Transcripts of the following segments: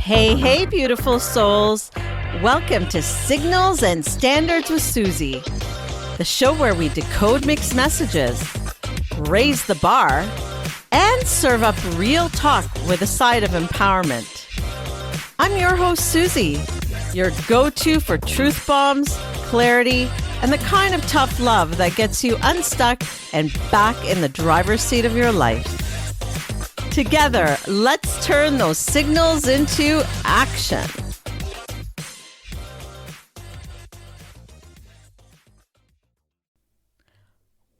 Hey, beautiful souls. Welcome to Signals and Standards with Suzie, the show where we decode mixed messages, raise the bar, and serve up real talk with a side of empowerment. I'm your host, Suzie, your go-to for truth bombs, clarity, and the kind of tough love that gets you unstuck and back in the driver's seat of your life. Together, let's turn those signals into action.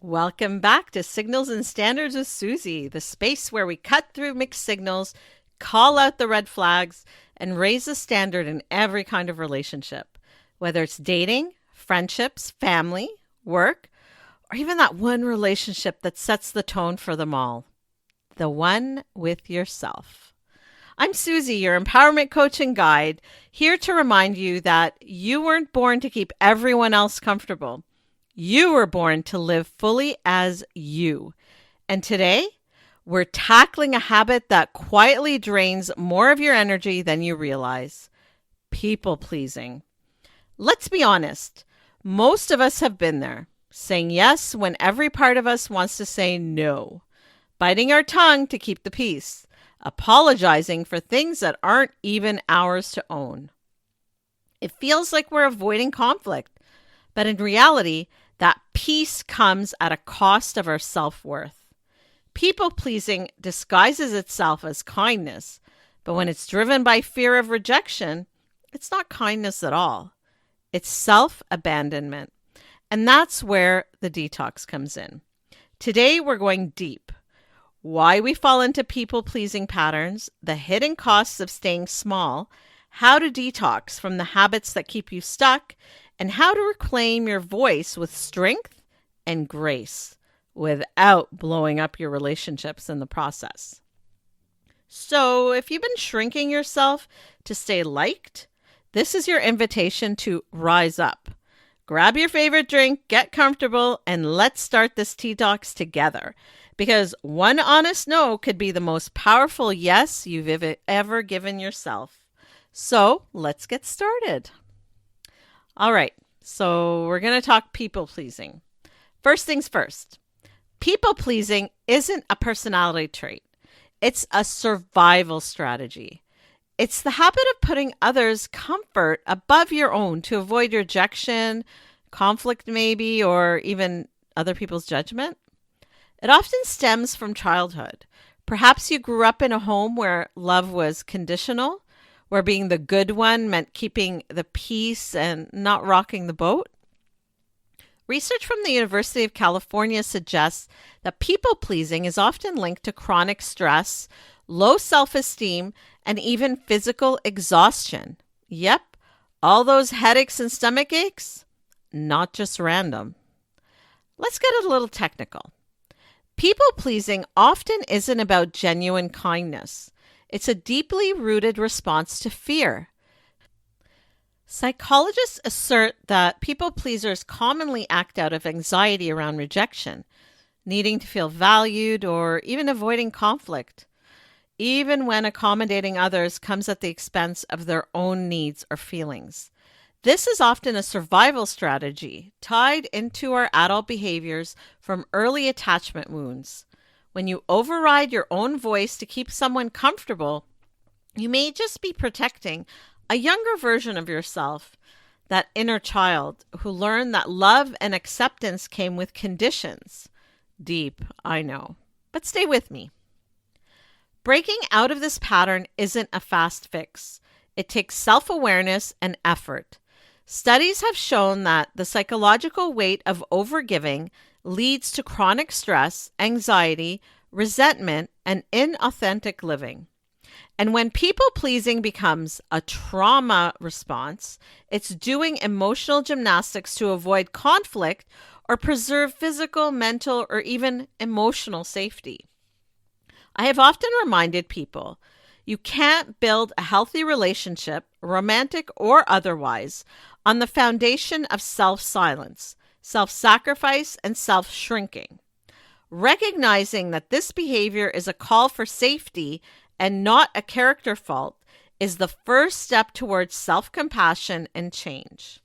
Welcome back to Signals and Standards with Suzie, the space where we cut through mixed signals, call out the red flags, and raise the standard in every kind of relationship, whether it's dating, friendships, family, work, or even that one relationship that sets the tone for them all. The one with yourself. I'm Suzie, your empowerment coach and guide, here to remind you that you weren't born to keep everyone else comfortable. You were born to live fully as you. And today, we're tackling a habit that quietly drains more of your energy than you realize. People pleasing. Let's be honest. Most of us have been there, saying yes when every part of us wants to say no. Biting our tongue to keep the peace, apologizing for things that aren't even ours to own. It feels like we're avoiding conflict, but in reality, that peace comes at a cost of our self-worth. People-pleasing disguises itself as kindness, but when it's driven by fear of rejection, it's not kindness at all. It's self-abandonment, and that's where the detox comes in. Today, we're going deep. Why we fall into people-pleasing patterns, the hidden costs of staying small, how to detox from the habits that keep you stuck, and how to reclaim your voice with strength and grace without blowing up your relationships in the process. So, if you've been shrinking yourself to stay liked, this is your invitation to rise up. Grab your favorite drink, get comfortable, and let's start this detox together. Because one honest no could be the most powerful yes you've ever given yourself. So let's get started. All right, so we're going to talk people pleasing. First things first, people pleasing isn't a personality trait. It's a survival strategy. It's the habit of putting others' comfort above your own to avoid rejection, conflict maybe, or even other people's judgment. It often stems from childhood. Perhaps you grew up in a home where love was conditional, where being the good one meant keeping the peace and not rocking the boat. Research from the University of California suggests that people-pleasing is often linked to chronic stress, low self-esteem, and even physical exhaustion. Yep, all those headaches and stomach aches, not just random. Let's get a little technical. People-pleasing often isn't about genuine kindness. It's a deeply rooted response to fear. Psychologists assert that people-pleasers commonly act out of anxiety around rejection, needing to feel valued, or even avoiding conflict, even when accommodating others comes at the expense of their own needs or feelings. This is often a survival strategy tied into our adult behaviors from early attachment wounds. When you override your own voice to keep someone comfortable, you may just be protecting a younger version of yourself, that inner child who learned that love and acceptance came with conditions. Deep, I know, but stay with me. Breaking out of this pattern isn't a fast fix. It takes self-awareness and effort. Studies have shown that the psychological weight of overgiving leads to chronic stress, anxiety, resentment, and inauthentic living. And when people-pleasing becomes a trauma response, it's doing emotional gymnastics to avoid conflict or preserve physical, mental, or even emotional safety. I have often reminded people, you can't build a healthy relationship, romantic or otherwise, on the foundation of self-silence, self-sacrifice, and self-shrinking. Recognizing that this behavior is a call for safety and not a character fault is the first step towards self-compassion and change.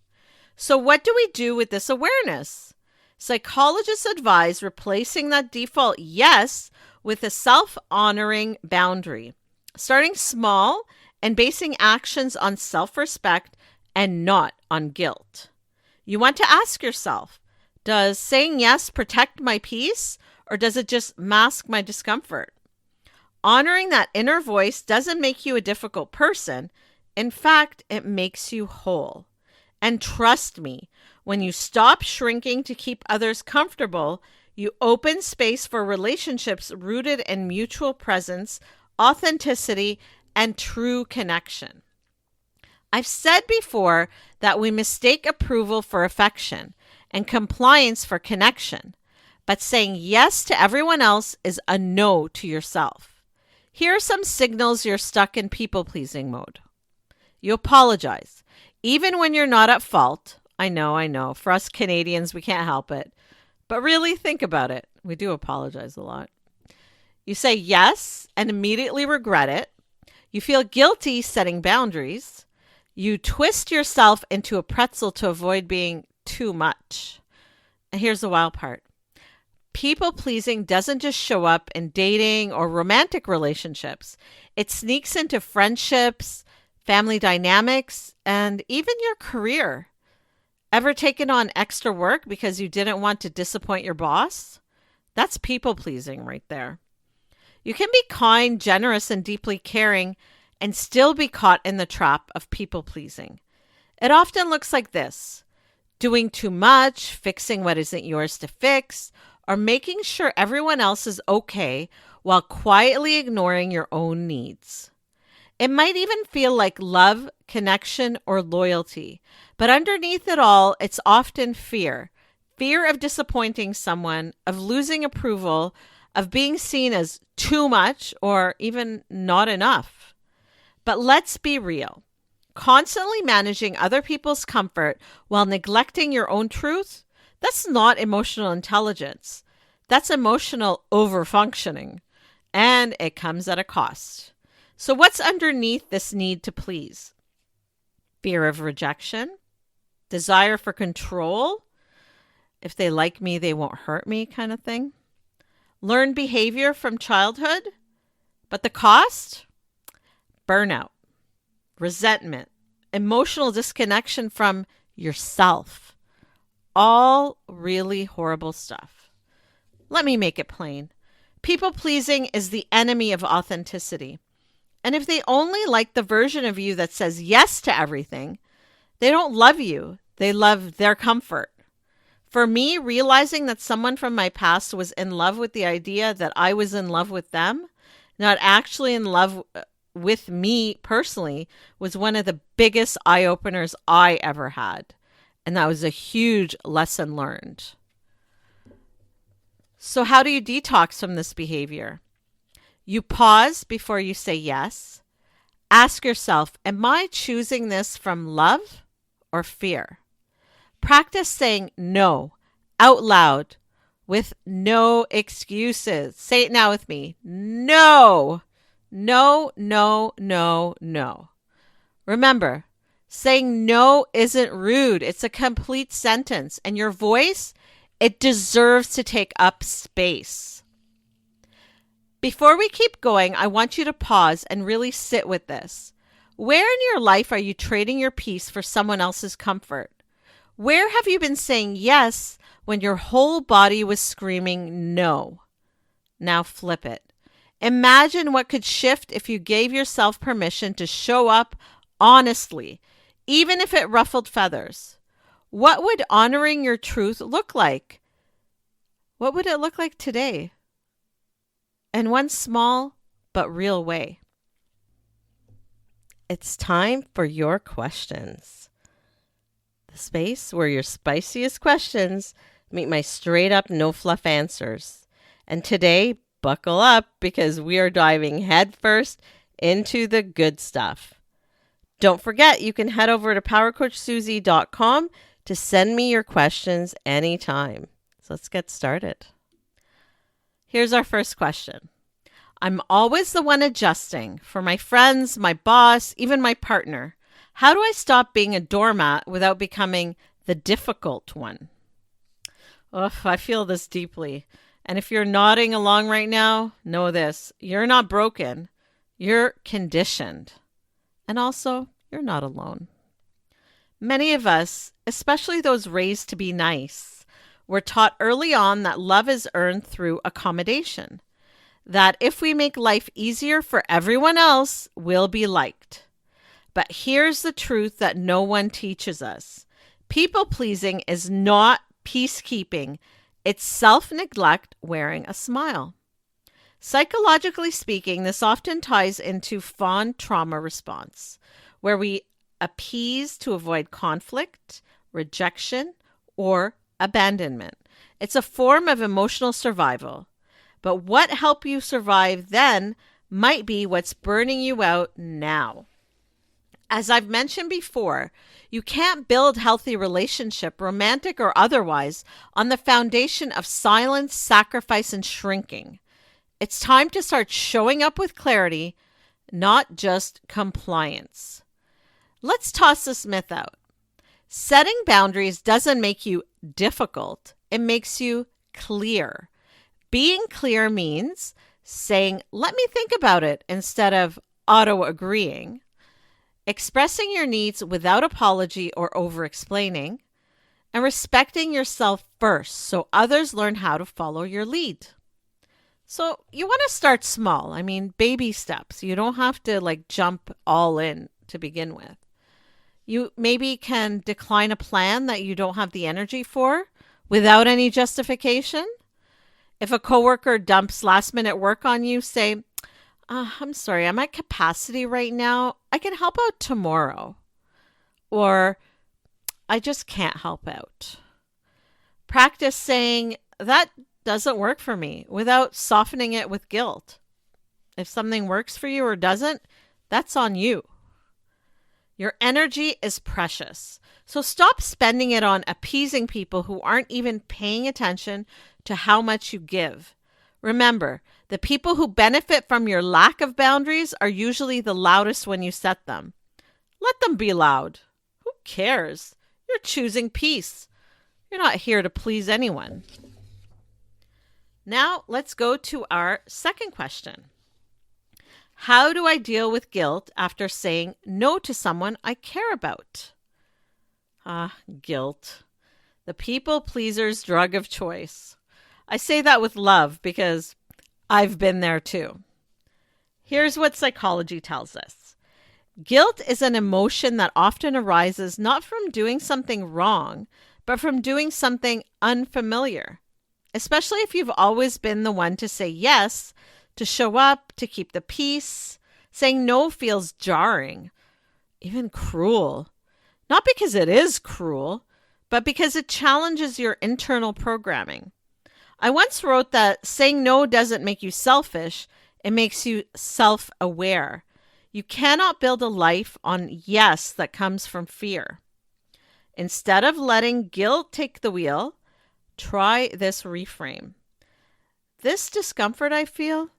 So what do we do with this awareness? Psychologists advise replacing that default yes with a self-honoring boundary, starting small and basing actions on self-respect and not on guilt. You want to ask yourself, does saying yes protect my peace, or does it just mask my discomfort? Honoring that inner voice doesn't make you a difficult person. In fact, it makes you whole. And trust me, when you stop shrinking to keep others comfortable, you open space for relationships rooted in mutual presence, authenticity, and true connection. I've said before that we mistake approval for affection and compliance for connection, but saying yes to everyone else is a no to yourself. Here are some signals you're stuck in people-pleasing mode. You apologize, even when you're not at fault. I know. For us Canadians, we can't help it. But really think about it. We do apologize a lot. You say yes and immediately regret it. You feel guilty setting boundaries. You twist yourself into a pretzel to avoid being too much. And here's the wild part. People-pleasing doesn't just show up in dating or romantic relationships. It sneaks into friendships, family dynamics, and even your career. Ever taken on extra work because you didn't want to disappoint your boss? That's people-pleasing right there. You can be kind, generous, and deeply caring and still be caught in the trap of people-pleasing. It often looks like this: doing too much, fixing what isn't yours to fix, or making sure everyone else is okay while quietly ignoring your own needs. It might even feel like love, connection, or loyalty, but underneath it all, it's often fear. Fear of disappointing someone, of losing approval, of being seen as too much or even not enough. But let's be real. Constantly managing other people's comfort while neglecting your own truth, that's not emotional intelligence. That's emotional overfunctioning, and it comes at a cost. So what's underneath this need to please? Fear of rejection? Desire for control? If they like me, they won't hurt me kind of thing? Learned behavior from childhood? But the cost? Burnout, resentment, emotional disconnection from yourself. All really horrible stuff. Let me make it plain. People-pleasing is the enemy of authenticity. And if they only like the version of you that says yes to everything, they don't love you. They love their comfort. For me, realizing that someone from my past was in love with the idea that I was in love with them, not actually in love with me personally, was one of the biggest eye-openers I ever had. And that was a huge lesson learned. So how do you detox from this behavior? You pause before you say yes. Ask yourself, am I choosing this from love or fear? Practice saying no out loud with no excuses. Say it now with me. No. No, no, no, no. Remember, saying no isn't rude. It's a complete sentence. And your voice, it deserves to take up space. Before we keep going, I want you to pause and really sit with this. Where in your life are you trading your peace for someone else's comfort? Where have you been saying yes when your whole body was screaming no? Now flip it. Imagine what could shift if you gave yourself permission to show up honestly, even if it ruffled feathers. What would honoring your truth look like? What would it look like today? In one small but real way. It's time for your questions. The space where your spiciest questions meet my straight up no fluff answers. And today, buckle up because we are diving headfirst into the good stuff. Don't forget, you can head over to powercoachsuzie.com to send me your questions anytime. So let's get started. Here's our first question. I'm always the one adjusting for my friends, my boss, even my partner. How do I stop being a doormat without becoming the difficult one? Oh, I feel this deeply. And if you're nodding along right now, know this. You're not broken. You're conditioned. And also, you're not alone. Many of us, especially those raised to be nice, were taught early on that love is earned through accommodation. That if we make life easier for everyone else, we'll be liked. But here's the truth that no one teaches us. People-pleasing is not peacekeeping. It's self-neglect wearing a smile. Psychologically speaking, this often ties into fawn trauma response, where we appease to avoid conflict, rejection, or abandonment. It's a form of emotional survival. But what helped you survive then might be what's burning you out now. As I've mentioned before, you can't build healthy relationship, romantic or otherwise, on the foundation of silence, sacrifice, and shrinking. It's time to start showing up with clarity, not just compliance. Let's toss this myth out. Setting boundaries doesn't make you difficult. It makes you clear. Being clear means saying, let me think about it, instead of auto-agreeing. Expressing your needs without apology or over-explaining. And respecting yourself first so others learn how to follow your lead. So you want to start small. I mean, baby steps. You don't have to jump all in to begin with. You maybe can decline a plan that you don't have the energy for without any justification. If a coworker dumps last minute work on you, say, I'm sorry, I'm at capacity right now. I can help out tomorrow. Or I just can't help out. Practice saying that doesn't work for me without softening it with guilt. If something works for you or doesn't, that's on you. Your energy is precious. So stop spending it on appeasing people who aren't even paying attention to how much you give. Remember, the people who benefit from your lack of boundaries are usually the loudest when you set them. Let them be loud. Who cares? You're choosing peace. You're not here to please anyone. Now let's go to our second question. How do I deal with guilt after saying no to someone I care about? Guilt. The people pleaser's drug of choice. I say that with love because I've been there too. Here's what psychology tells us. Guilt is an emotion that often arises not from doing something wrong, but from doing something unfamiliar. Especially if you've always been the one to say yes, to show up, to keep the peace. Saying no feels jarring, even cruel. Not because it is cruel, but because it challenges your internal programming. I once wrote that saying no doesn't make you selfish, it makes you self-aware. You cannot build a life on yes that comes from fear. Instead of letting guilt take the wheel, try this reframe. This discomfort I feel,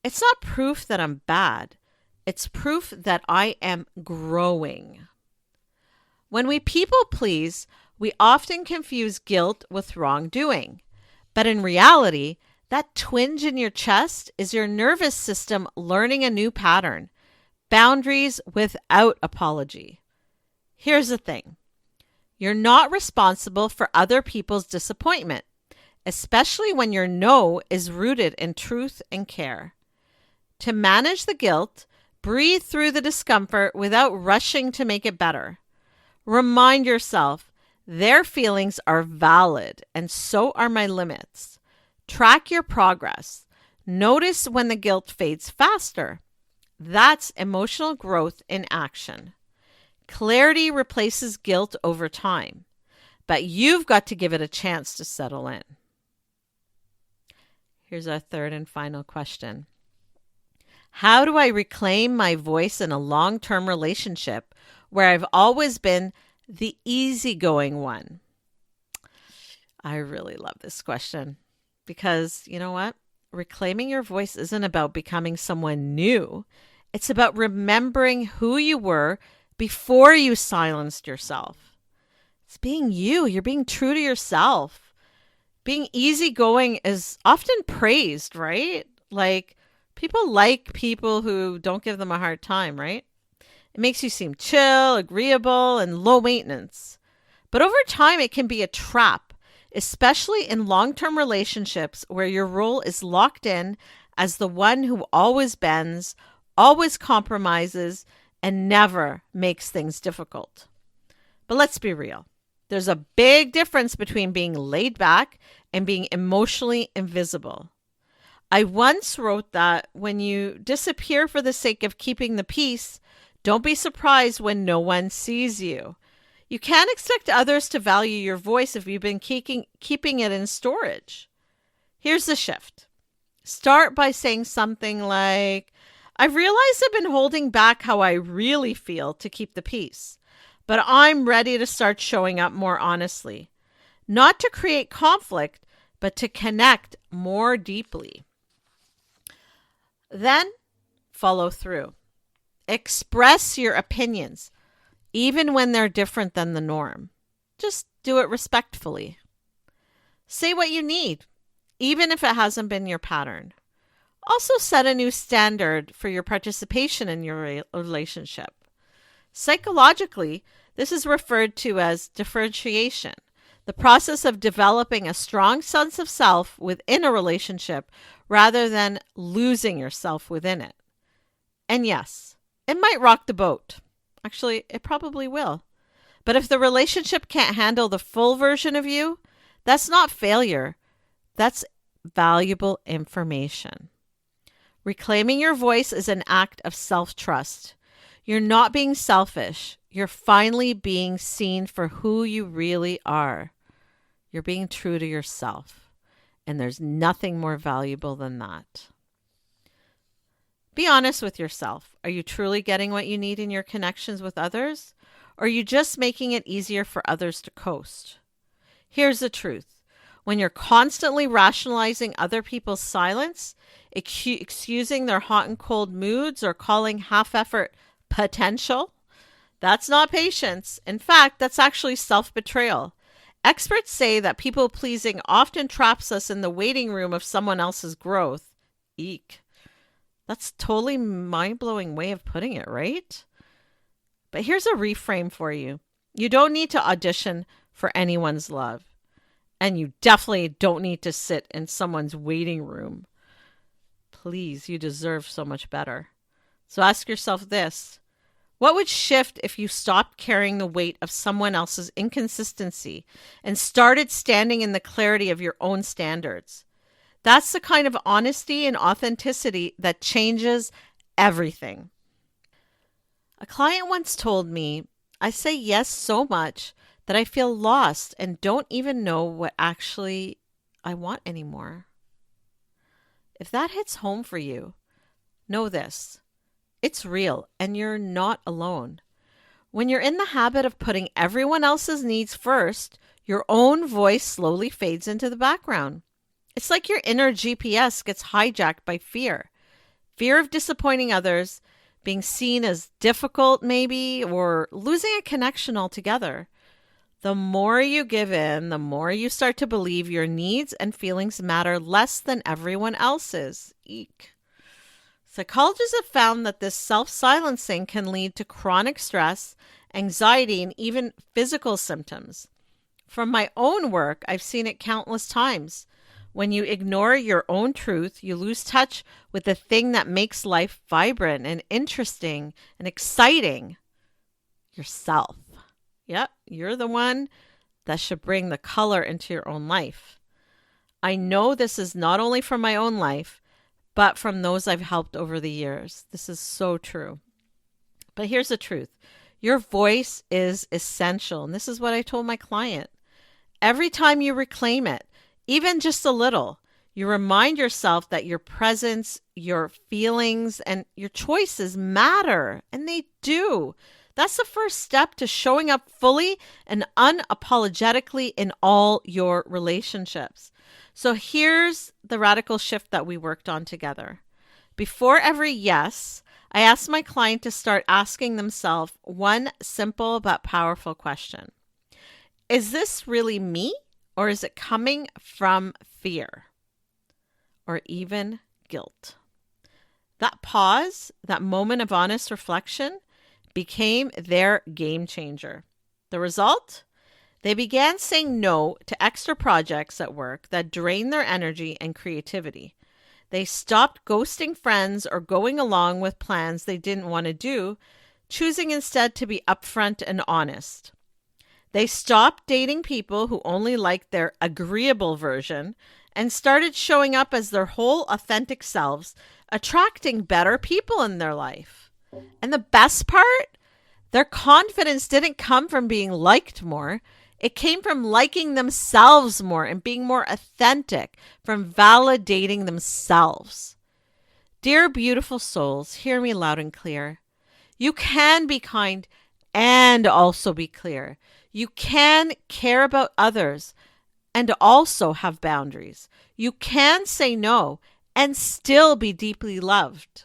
it's not proof that I'm bad. It's proof that I am growing. When we people please, we often confuse guilt with wrongdoing. But in reality, that twinge in your chest is your nervous system learning a new pattern. Boundaries without apology. Here's the thing. You're not responsible for other people's disappointment, especially when your no is rooted in truth and care. To manage the guilt, breathe through the discomfort without rushing to make it better. Remind yourself, their feelings are valid and so are my limits. Track your progress. Notice when the guilt fades faster. That's emotional growth in action. Clarity replaces guilt over time, but you've got to give it a chance to settle in. Here's our third and final question. How do I reclaim my voice in a long-term relationship where I've always been the easygoing one? I really love this question because you know what? reclaiming your voice isn't about becoming someone new. It's about remembering who you were before you silenced yourself. It's being you. You're being true to yourself. Being easygoing is often praised, right? Like people like people who don't give them a hard time, right? It makes you seem chill, agreeable, and low maintenance. But over time, it can be a trap, especially in long-term relationships where your role is locked in as the one who always bends, always compromises, and never makes things difficult. But let's be real. There's a big difference between being laid back and being emotionally invisible. I once wrote that when you disappear for the sake of keeping the peace, don't be surprised when no one sees you. You can't expect others to value your voice if you've been keeping it in storage. Here's the shift. Start by saying something like, I've realized I've been holding back how I really feel to keep the peace, but I'm ready to start showing up more honestly. Not to create conflict, but to connect more deeply. Then follow through. Express your opinions, even when they're different than the norm. Just do it respectfully. Say what you need, even if it hasn't been your pattern. Also set a new standard for your participation in your relationship. Psychologically, this is referred to as differentiation, the process of developing a strong sense of self within a relationship rather than losing yourself within it. And yes, it might rock the boat. Actually, it probably will. But if the relationship can't handle the full version of you, that's not failure. That's valuable information. Reclaiming your voice is an act of self-trust. You're not being selfish. You're finally being seen for who you really are. You're being true to yourself. And there's nothing more valuable than that. Be honest with yourself. Are you truly getting what you need in your connections with others? Or are you just making it easier for others to coast? Here's the truth. When you're constantly rationalizing other people's silence, excusing their hot and cold moods, or calling half-effort potential, that's not patience. In fact, that's actually self-betrayal. Experts say that people-pleasing often traps us in the waiting room of someone else's growth. Eek. That's totally mind-blowing way of putting it, right? But here's a reframe for you. You don't need to audition for anyone's love. And you definitely don't need to sit in someone's waiting room. Please, you deserve so much better. So ask yourself this. What would shift if you stopped carrying the weight of someone else's inconsistency and started standing in the clarity of your own standards? That's the kind of honesty and authenticity that changes everything. A client once told me, I say yes so much that I feel lost and don't even know what actually I want anymore. If that hits home for you, know this. It's real and you're not alone. When you're in the habit of putting everyone else's needs first, your own voice slowly fades into the background. It's like your inner GPS gets hijacked by fear. Fear of disappointing others, being seen as difficult maybe, or losing a connection altogether. The more you give in, the more you start to believe your needs and feelings matter less than everyone else's. Eek. Psychologists have found that this self-silencing can lead to chronic stress, anxiety, and even physical symptoms. From my own work, I've seen it countless times. When you ignore your own truth, you lose touch with the thing that makes life vibrant and interesting and exciting. Yourself. Yep, you're the one that should bring the color into your own life. I know this is not only from my own life, but from those I've helped over the years. This is so true. But here's the truth. Your voice is essential. And this is what I told my client. Every time you reclaim it, even just a little, you remind yourself that your presence, your feelings, and your choices matter. And they do. That's the first step to showing up fully and unapologetically in all your relationships. So here's the radical shift that we worked on together. Before every yes, I asked my client to start asking themselves one simple but powerful question. Is this really me, or is it coming from fear or even guilt? That pause, that moment of honest reflection, became their game changer. The result? They began saying no to extra projects at work that drained their energy and creativity. They stopped ghosting friends or going along with plans they didn't want to do, choosing instead to be upfront and honest. They stopped dating people who only liked their agreeable version and started showing up as their whole authentic selves, attracting better people in their life. And the best part? Their confidence didn't come from being liked more. It came from liking themselves more and being more authentic, from validating themselves. Dear beautiful souls, hear me loud and clear. You can be kind and also be clear. You can care about others and also have boundaries. You can say no and still be deeply loved.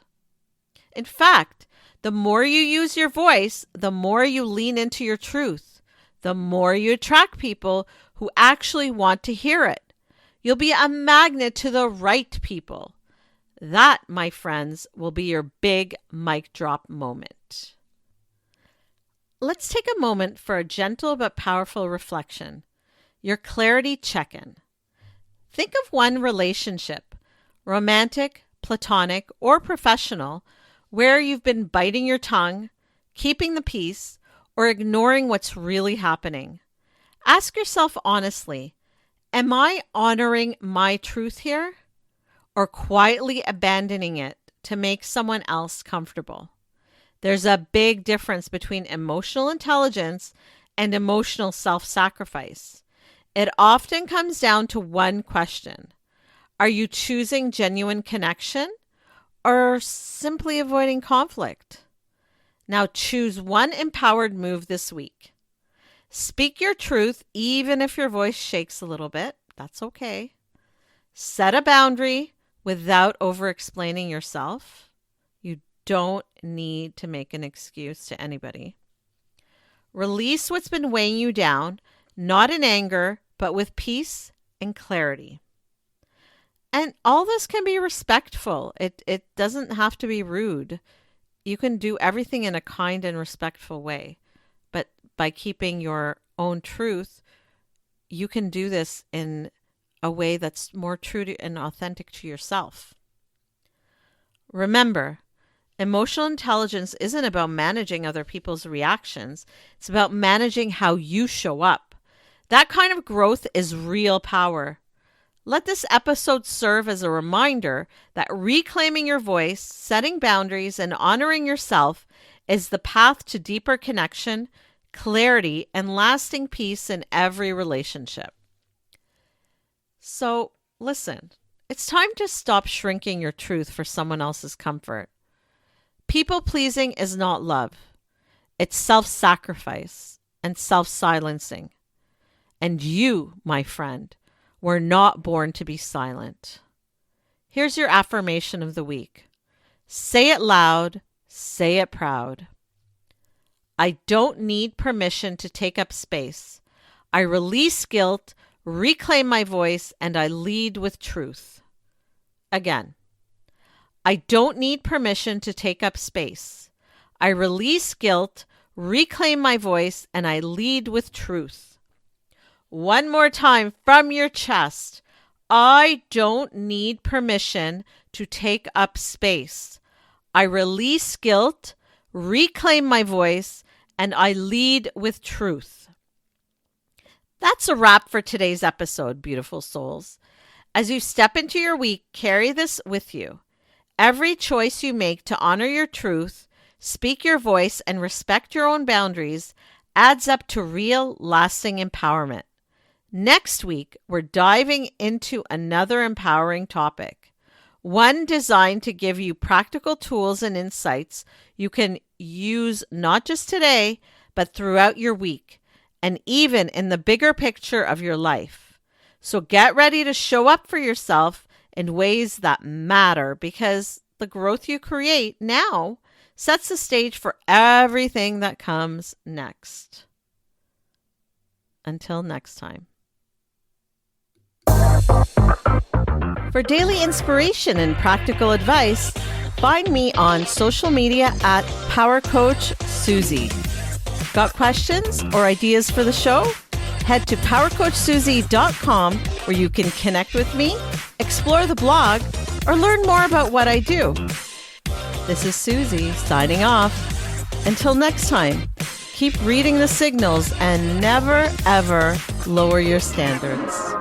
In fact, the more you use your voice, the more you lean into your truth, the more you attract people who actually want to hear it. You'll be a magnet to the right people. That, my friends, will be your big mic drop moment. Let's take a moment for a gentle but powerful reflection. Your clarity check-in. Think of one relationship, romantic, platonic, or professional, where you've been biting your tongue, keeping the peace, or ignoring what's really happening. Ask yourself honestly, am I honoring my truth here, or quietly abandoning it to make someone else comfortable? There's a big difference between emotional intelligence and emotional self-sacrifice. It often comes down to one question. Are you choosing genuine connection or simply avoiding conflict? Now choose one empowered move this week. Speak your truth even if your voice shakes a little bit. That's okay. Set a boundary without over-explaining yourself. You don't need to make an excuse to anybody. Release what's been weighing you down, not in anger, but with peace and clarity. And all this can be respectful. It doesn't have to be rude. You can do everything in a kind and respectful way. But by keeping your own truth, you can do this in a way that's more true to and authentic to yourself. Remember, emotional intelligence isn't about managing other people's reactions. It's about managing how you show up. That kind of growth is real power. Let this episode serve as a reminder that reclaiming your voice, setting boundaries, and honoring yourself is the path to deeper connection, clarity, and lasting peace in every relationship. So, listen, it's time to stop shrinking your truth for someone else's comfort. People-pleasing is not love. It's self-sacrifice and self-silencing. And you, my friend, were not born to be silent. Here's your affirmation of the week. Say it loud, say it proud. I don't need permission to take up space. I release guilt, reclaim my voice, and I lead with truth. Again, I don't need permission to take up space. I release guilt, reclaim my voice, and I lead with truth. One more time from your chest. I don't need permission to take up space. I release guilt, reclaim my voice, and I lead with truth. That's a wrap for today's episode, beautiful souls. As you step into your week, carry this with you. Every choice you make to honor your truth, speak your voice, and respect your own boundaries adds up to real, lasting empowerment. Next week, we're diving into another empowering topic, one designed to give you practical tools and insights you can use not just today, but throughout your week, and even in the bigger picture of your life. So get ready to show up for yourself in ways that matter, because the growth you create now sets the stage for everything that comes next. Until next time. For daily inspiration and practical advice, find me on social media at Power Coach Suzie. Got questions or ideas for the show? Head to powercoachsuzie.com where you can connect with me, explore the blog, or learn more about what I do. This is Suzie signing off. Until next time, keep reading the signals and never, ever lower your standards.